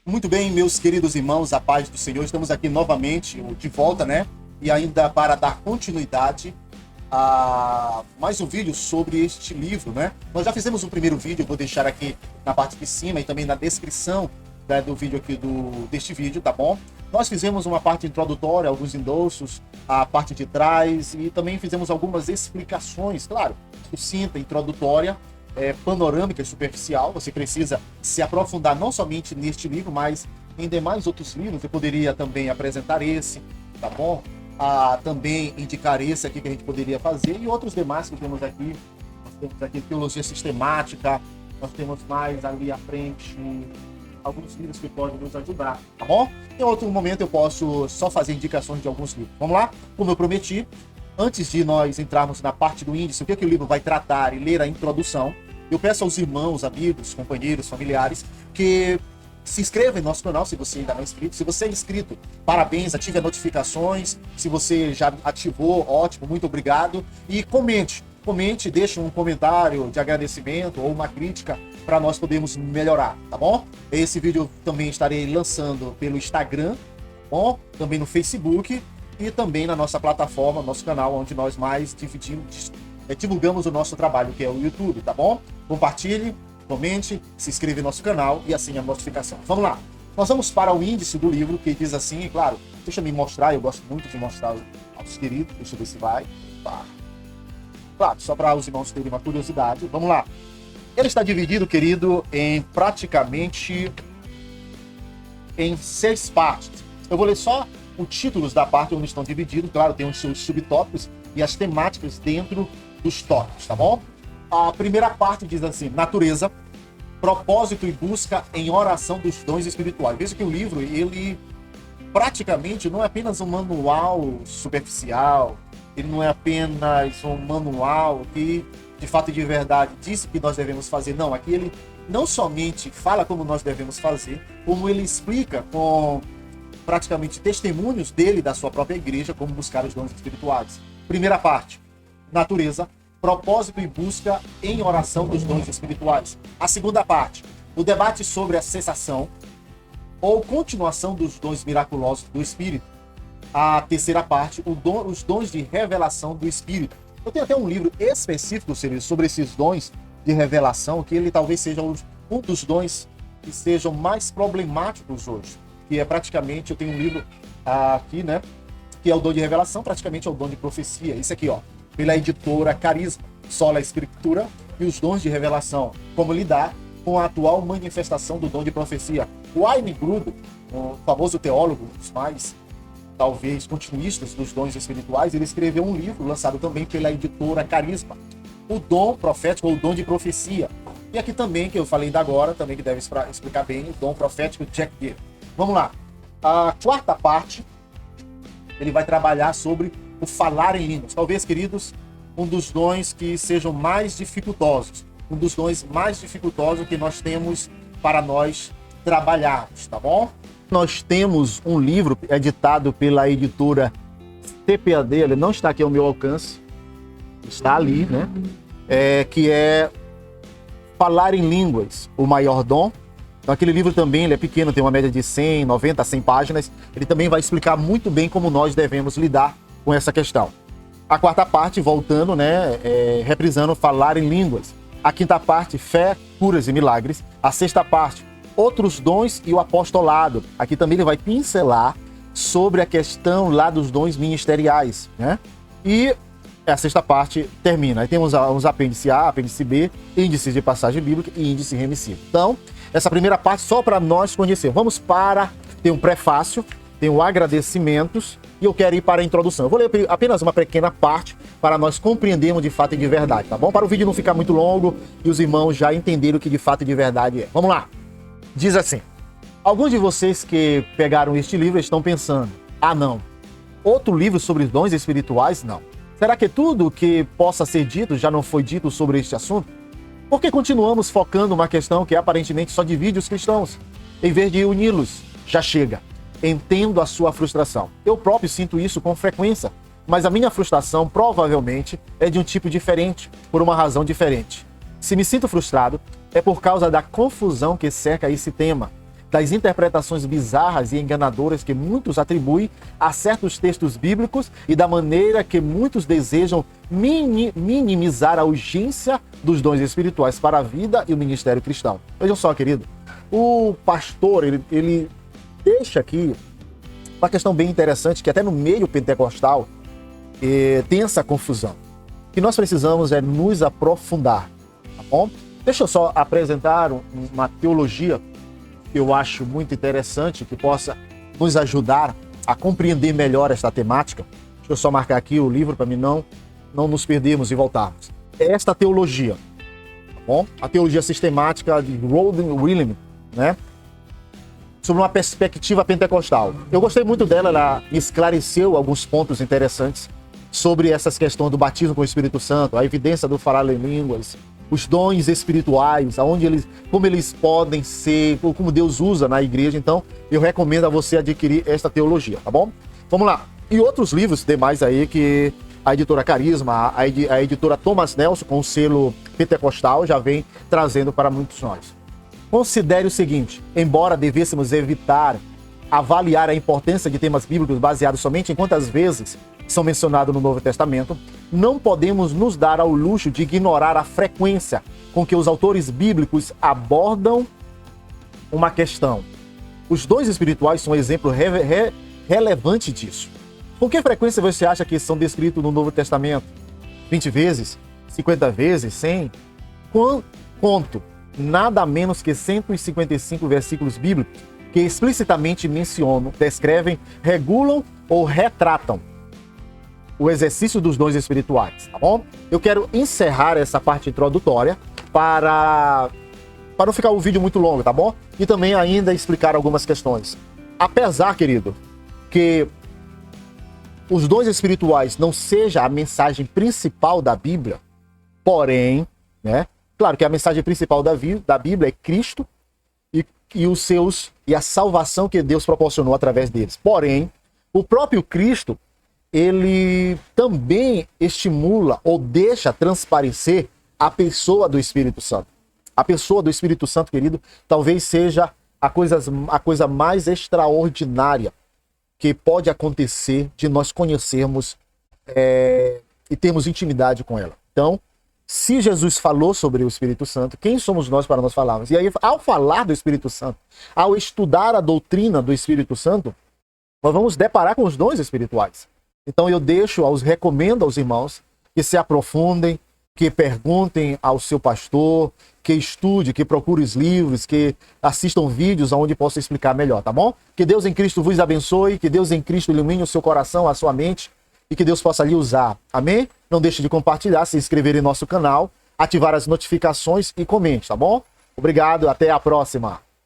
Muito bem, meus queridos irmãos, a paz do Senhor. Estamos aqui novamente, de volta, né? E ainda para dar continuidade a mais um vídeo sobre este livro, né? Nós já fizemos um primeiro vídeo, eu vou deixar aqui na parte de cima e também na descrição, né, do vídeo aqui deste vídeo, tá bom? Nós fizemos uma parte introdutória, alguns endossos, a parte de trás e também fizemos algumas explicações, claro, sucinta, introdutória, panorâmica e superficial. Você precisa se aprofundar não somente neste livro, mas em demais outros livros. Eu poderia também apresentar esse, tá bom? Também indicar esse aqui que a gente poderia fazer e outros demais que temos aqui. Nós temos aqui teologia sistemática, nós temos mais ali à frente alguns livros que podem nos ajudar, tá bom? Em outro momento eu posso só fazer indicações de alguns livros. Vamos lá? Como eu prometi, antes de nós entrarmos na parte do índice, o que o livro vai tratar e ler a introdução, eu peço aos irmãos, amigos, companheiros, familiares, que se inscrevam em nosso canal, se você ainda não é inscrito. Se você é inscrito, parabéns, ative as notificações. Se você já ativou, ótimo, muito obrigado. E comente, deixe um comentário de agradecimento ou uma crítica para nós podermos melhorar, tá bom? Esse vídeo eu também estarei lançando pelo Instagram, tá bom? Também no Facebook e também na nossa plataforma, nosso canal, onde nós mais divulgamos o nosso trabalho, que é o YouTube, tá bom? Compartilhe, comente, se inscreva no nosso canal e assim a notificação. Vamos lá. Nós vamos para o índice do livro, que diz assim, e claro, deixa eu me mostrar, eu gosto muito de mostrar aos queridos, deixa eu ver se vai. Tá. Claro, só para os irmãos terem uma curiosidade. Vamos lá. Ele está dividido, querido, em praticamente em 6 partes. Eu vou ler só os títulos da parte onde estão divididos. Claro, tem os seus subtópicos e as temáticas dentro dos tópicos, tá bom? A primeira parte diz assim: natureza, propósito e busca em oração dos dons espirituais. Veja que o livro, ele praticamente não é apenas um manual superficial, ele não é apenas um manual que, de fato e de verdade, disse que nós devemos fazer. Não, aqui ele não somente fala como nós devemos fazer, como ele explica com praticamente testemunhos dele, da sua própria igreja, como buscar os dons espirituais. Primeira parte, natureza, propósito e busca em oração dos dons espirituais. A segunda parte, o debate sobre a cessação ou continuação dos dons miraculosos do Espírito. A terceira parte, os dons de revelação do Espírito. Eu tenho até um livro específico sobre esses dons de revelação, que ele talvez seja um dos dons que sejam mais problemáticos hoje. Que é praticamente, eu tenho um livro aqui, né? Que é o dom de revelação, praticamente é o dom de profecia. Isso aqui, ó, pela editora Carisma, Sola Escritura e os dons de revelação. Como lidar com a atual manifestação do dom de profecia. O Wayne Grudem, o famoso teólogo, dos mais, talvez, continuistas dos dons espirituais, ele escreveu um livro, lançado também pela editora Carisma, o dom profético ou o dom de profecia. E aqui também, que eu falei ainda agora, também que deve explicar bem, o dom profético de Jack Deere. Vamos lá. A quarta parte, ele vai trabalhar sobre o falar em línguas. Talvez, queridos, um dos dons que sejam mais dificultosos. Um dos dons mais dificultosos que nós temos para nós trabalharmos, tá bom? Nós temos um livro editado pela editora TPAD, ele não está aqui ao meu alcance, está ali, né? Que é Falar em Línguas, o Maior Dom. Então, aquele livro também, ele é pequeno, tem uma média de 100, 90, 100 páginas. Ele também vai explicar muito bem como nós devemos lidar com essa questão. A quarta parte, voltando, né, reprisando Falar em Línguas. A quinta parte, Fé, Curas e Milagres. A sexta parte, Outros Dons e o Apostolado. Aqui também ele vai pincelar sobre a questão lá dos dons ministeriais, né? E a sexta parte termina. Aí temos os apêndice A, apêndice B, índices de passagem bíblica e índice remissivo. Então, essa primeira parte só para nós conhecer. Vamos para... Tem um prefácio, tem o agradecimentos e eu quero ir para a introdução. Eu vou ler apenas uma pequena parte para nós compreendermos de fato e de verdade, tá bom? Para o vídeo não ficar muito longo e os irmãos já entenderem o que de fato e de verdade é. Vamos lá. Diz assim: alguns de vocês que pegaram este livro estão pensando: ah, não, outro livro sobre os dons espirituais? Não. Será que tudo o que possa ser dito já não foi dito sobre este assunto? Por que continuamos focando uma questão que aparentemente só divide os cristãos, em vez de uni-los? Já chega. Entendo a sua frustração. Eu próprio sinto isso com frequência, mas a minha frustração provavelmente é de um tipo diferente, por uma razão diferente. Se me sinto frustrado, é por causa da confusão que cerca esse tema. das interpretações bizarras e enganadoras que muitos atribuem a certos textos bíblicos e da maneira que muitos desejam minimizar a urgência dos dons espirituais para a vida e o ministério cristão. Vejam só, querido, o pastor, ele deixa aqui uma questão bem interessante, que até no meio pentecostal tem essa confusão. O que nós precisamos é nos aprofundar, tá bom? Deixa eu só apresentar uma teologia que eu acho muito interessante, que possa nos ajudar a compreender melhor esta temática. Deixa eu só marcar aqui o livro para mim não nos perdermos e voltarmos. É esta teologia, tá bom? A teologia sistemática de Roden Williams, né? Sobre uma perspectiva pentecostal. Eu gostei muito dela, ela esclareceu alguns pontos interessantes sobre essas questões do batismo com o Espírito Santo, a evidência do falar em línguas, os dons espirituais, como eles podem ser, como Deus usa na igreja. Então, eu recomendo a você adquirir esta teologia, tá bom? Vamos lá. E outros livros demais aí que a editora Carisma, a editora Thomas Nelson, com o selo pentecostal, já vem trazendo para muitos nós. Considere o seguinte: embora devêssemos evitar avaliar a importância de temas bíblicos baseados somente em quantas vezes são mencionados no Novo Testamento, não podemos nos dar ao luxo de ignorar a frequência com que os autores bíblicos abordam uma questão. Os dons espirituais são um exemplo relevante disso. Com que frequência você acha que são descritos no Novo Testamento? 20 vezes? 50 vezes? 100? Conto nada menos que 155 versículos bíblicos que explicitamente mencionam, descrevem, regulam ou retratam o exercício dos dons espirituais, tá bom? Eu quero encerrar essa parte introdutória para não ficar o vídeo muito longo, tá bom? E também ainda explicar algumas questões. Apesar, querido, que os dons espirituais não seja a mensagem principal da Bíblia, porém, né? Claro que a mensagem principal da Bíblia é Cristo e a salvação que Deus proporcionou através deles. Porém, o próprio Cristo, ele também estimula ou deixa transparecer a pessoa do Espírito Santo. A pessoa do Espírito Santo, querido, talvez seja a coisa mais extraordinária que pode acontecer de nós conhecermos e termos intimidade com ela. Então, se Jesus falou sobre o Espírito Santo, quem somos nós para nós falarmos? E aí, ao falar do Espírito Santo, ao estudar a doutrina do Espírito Santo, nós vamos deparar com os dons espirituais. Então eu recomendo aos irmãos que se aprofundem, que perguntem ao seu pastor, que estude, que procure os livros, que assistam vídeos onde possa explicar melhor, tá bom? Que Deus em Cristo vos abençoe, que Deus em Cristo ilumine o seu coração, a sua mente, e que Deus possa lhe usar. Amém? Não deixe de compartilhar, se inscrever em nosso canal, ativar as notificações e comente, tá bom? Obrigado, até a próxima.